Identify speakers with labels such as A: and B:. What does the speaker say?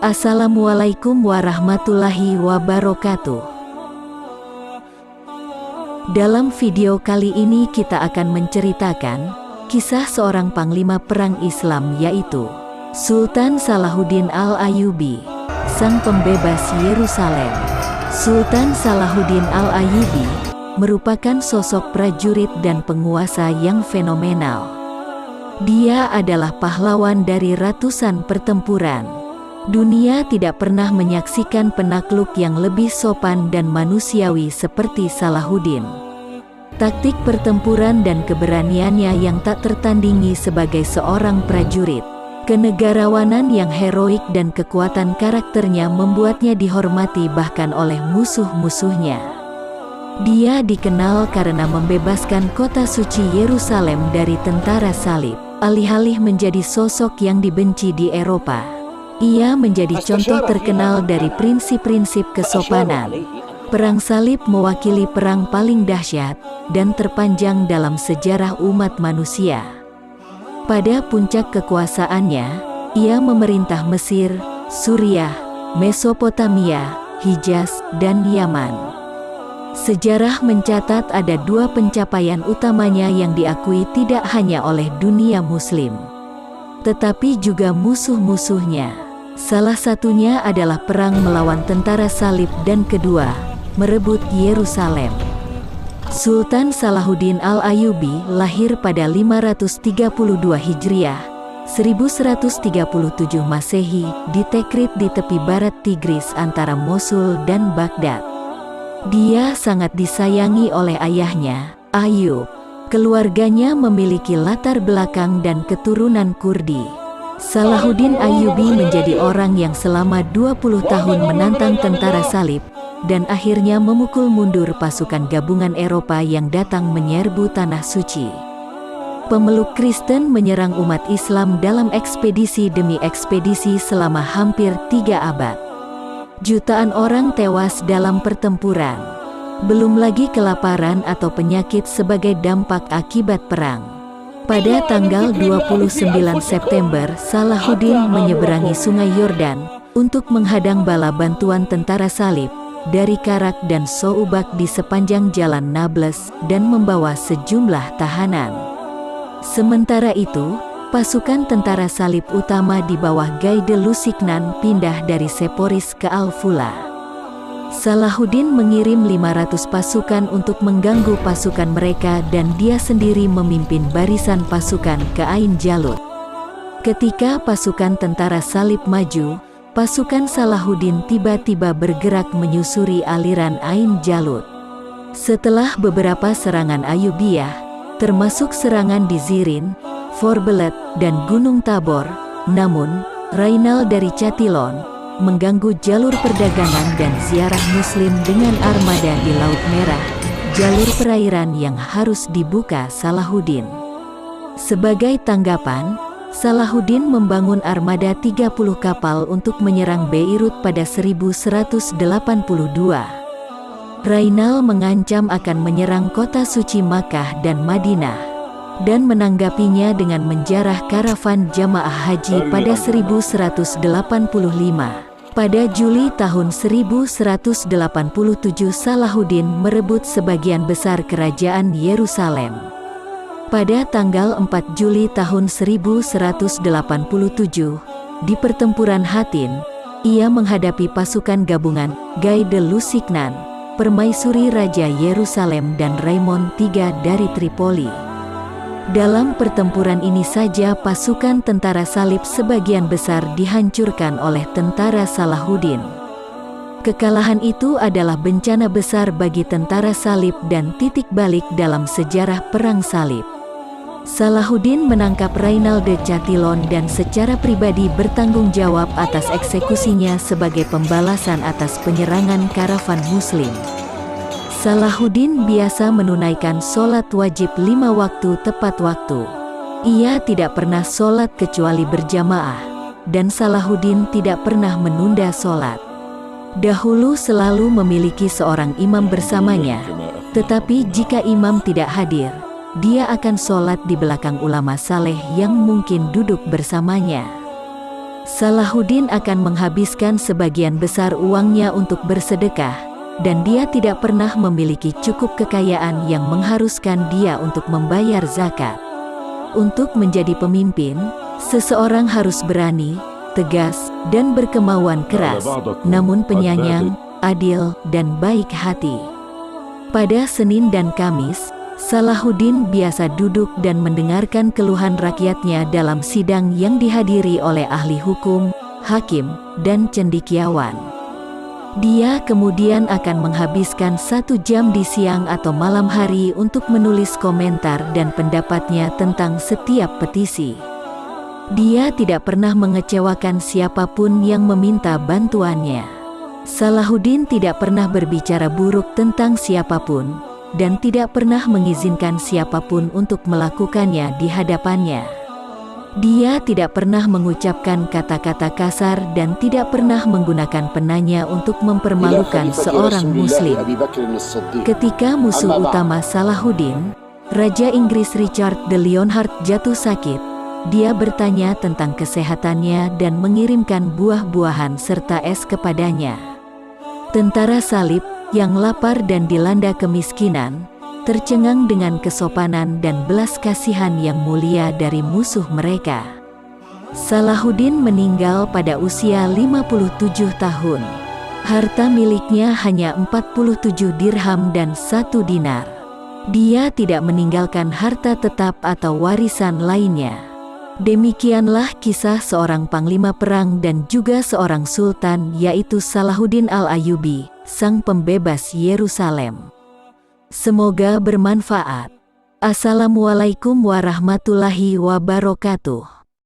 A: Assalamualaikum warahmatullahi wabarakatuh. Dalam video kali ini kita akan menceritakan kisah seorang panglima perang Islam, yaitu Sultan Salahuddin Al-Ayyubi, sang pembebas Yerusalem. Sultan Salahuddin Al-Ayyubi merupakan sosok prajurit dan penguasa yang fenomenal. Dia adalah pahlawan dari ratusan pertempuran. Dunia tidak pernah menyaksikan penakluk yang lebih sopan dan manusiawi seperti Salahuddin. Taktik pertempuran dan keberaniannya yang tak tertandingi sebagai seorang prajurit, kenegarawanan yang heroik dan kekuatan karakternya membuatnya dihormati bahkan oleh musuh-musuhnya. Dia dikenal karena membebaskan kota suci Yerusalem dari tentara salib, alih-alih menjadi sosok yang dibenci di Eropa. Ia menjadi contoh terkenal dari prinsip-prinsip kesopanan. Perang salib mewakili perang paling dahsyat dan terpanjang dalam sejarah umat manusia. Pada puncak kekuasaannya, ia memerintah Mesir, Suriah, Mesopotamia, Hijaz, dan Yaman. Sejarah mencatat ada dua pencapaian utamanya yang diakui tidak hanya oleh dunia muslim, tetapi juga musuh-musuhnya. Salah satunya adalah perang melawan tentara salib dan kedua, merebut Yerusalem. Sultan Salahuddin Al-Ayyubi lahir pada 532 Hijriah, 1137 Masehi di Tikrit di tepi barat Tigris antara Mosul dan Baghdad. Dia sangat disayangi oleh ayahnya, Ayyub. Keluarganya memiliki latar belakang dan keturunan Kurdi. Salahuddin Ayyubi menjadi orang yang selama 20 tahun menantang tentara salib dan akhirnya memukul mundur pasukan gabungan Eropa yang datang menyerbu Tanah Suci. Pemeluk Kristen menyerang umat Islam dalam ekspedisi demi ekspedisi selama hampir 3 abad. Jutaan orang tewas dalam pertempuran. Belum lagi kelaparan atau penyakit sebagai dampak akibat perang. Pada tanggal 29 September, Salahuddin menyeberangi Sungai Yordan untuk menghadang bala bantuan tentara salib dari Karak dan Soubak di sepanjang jalan Nablus dan membawa sejumlah tahanan. Sementara itu, pasukan tentara salib utama di bawah Guy de Lusignan pindah dari Seporis ke Al-Fula. Salahuddin mengirim 500 pasukan untuk mengganggu pasukan mereka dan dia sendiri memimpin barisan pasukan ke Ain Jalut. Ketika pasukan tentara salib maju, pasukan Salahuddin tiba-tiba bergerak menyusuri aliran Ain Jalut. Setelah beberapa serangan Ayyubiyah, termasuk serangan di Zirin, Forbelet, dan Gunung Tabor, namun Rainal dari Chatillon mengganggu jalur perdagangan dan ziarah muslim dengan armada di Laut Merah, jalur perairan yang harus dibuka Salahuddin. Sebagai tanggapan, Salahuddin membangun armada 30 kapal untuk menyerang Beirut pada 1182. Rainal mengancam akan menyerang kota suci Makkah dan Madinah, dan menanggapinya dengan menjarah karavan jamaah haji pada 1185. Pada Juli tahun 1187 Salahuddin merebut sebagian besar kerajaan Yerusalem. Pada tanggal 4 Juli tahun 1187, di pertempuran Hattin, ia menghadapi pasukan gabungan Guy de Lusignan, permaisuri Raja Yerusalem dan Raymond III dari Tripoli. Dalam pertempuran ini saja pasukan tentara salib sebagian besar dihancurkan oleh tentara Salahuddin. Kekalahan itu adalah bencana besar bagi tentara salib dan titik balik dalam sejarah perang salib. Salahuddin menangkap Rainal de Chatillon dan secara pribadi bertanggung jawab atas eksekusinya sebagai pembalasan atas penyerangan karavan muslim. Salahuddin biasa menunaikan sholat wajib 5 waktu tepat waktu. Ia tidak pernah sholat kecuali berjamaah, dan Salahuddin tidak pernah menunda sholat. Dahulu selalu memiliki seorang imam bersamanya, tetapi jika imam tidak hadir, dia akan sholat di belakang ulama saleh yang mungkin duduk bersamanya. Salahuddin akan menghabiskan sebagian besar uangnya untuk bersedekah, dan dia tidak pernah memiliki cukup kekayaan yang mengharuskan dia untuk membayar zakat. Untuk menjadi pemimpin, seseorang harus berani, tegas, dan berkemauan keras, namun penyayang, adil, dan baik hati. Pada Senin dan Kamis, Salahuddin biasa duduk dan mendengarkan keluhan rakyatnya dalam sidang yang dihadiri oleh ahli hukum, hakim, dan cendekiawan. Dia kemudian akan menghabiskan 1 jam di siang atau malam hari untuk menulis komentar dan pendapatnya tentang setiap petisi. Dia tidak pernah mengecewakan siapapun yang meminta bantuannya. Salahuddin tidak pernah berbicara buruk tentang siapapun, dan tidak pernah mengizinkan siapapun untuk melakukannya di hadapannya. Dia tidak pernah mengucapkan kata-kata kasar dan tidak pernah menggunakan penanya untuk mempermalukan seorang muslim. Ketika musuh utama Salahuddin, Raja Inggris Richard de Lionheart, jatuh sakit, dia bertanya tentang kesehatannya dan mengirimkan buah-buahan serta es kepadanya. Tentara salib yang lapar dan dilanda kemiskinan, tercengang dengan kesopanan dan belas kasihan yang mulia dari musuh mereka. Salahuddin meninggal pada usia 57 tahun. Harta miliknya hanya 47 dirham dan 1 dinar. Dia tidak meninggalkan harta tetap atau warisan lainnya. Demikianlah kisah seorang panglima perang dan juga seorang sultan, yaitu Salahuddin Al-Ayyubi, sang pembebas Yerusalem. Semoga bermanfaat. Assalamualaikum warahmatullahi wabarakatuh.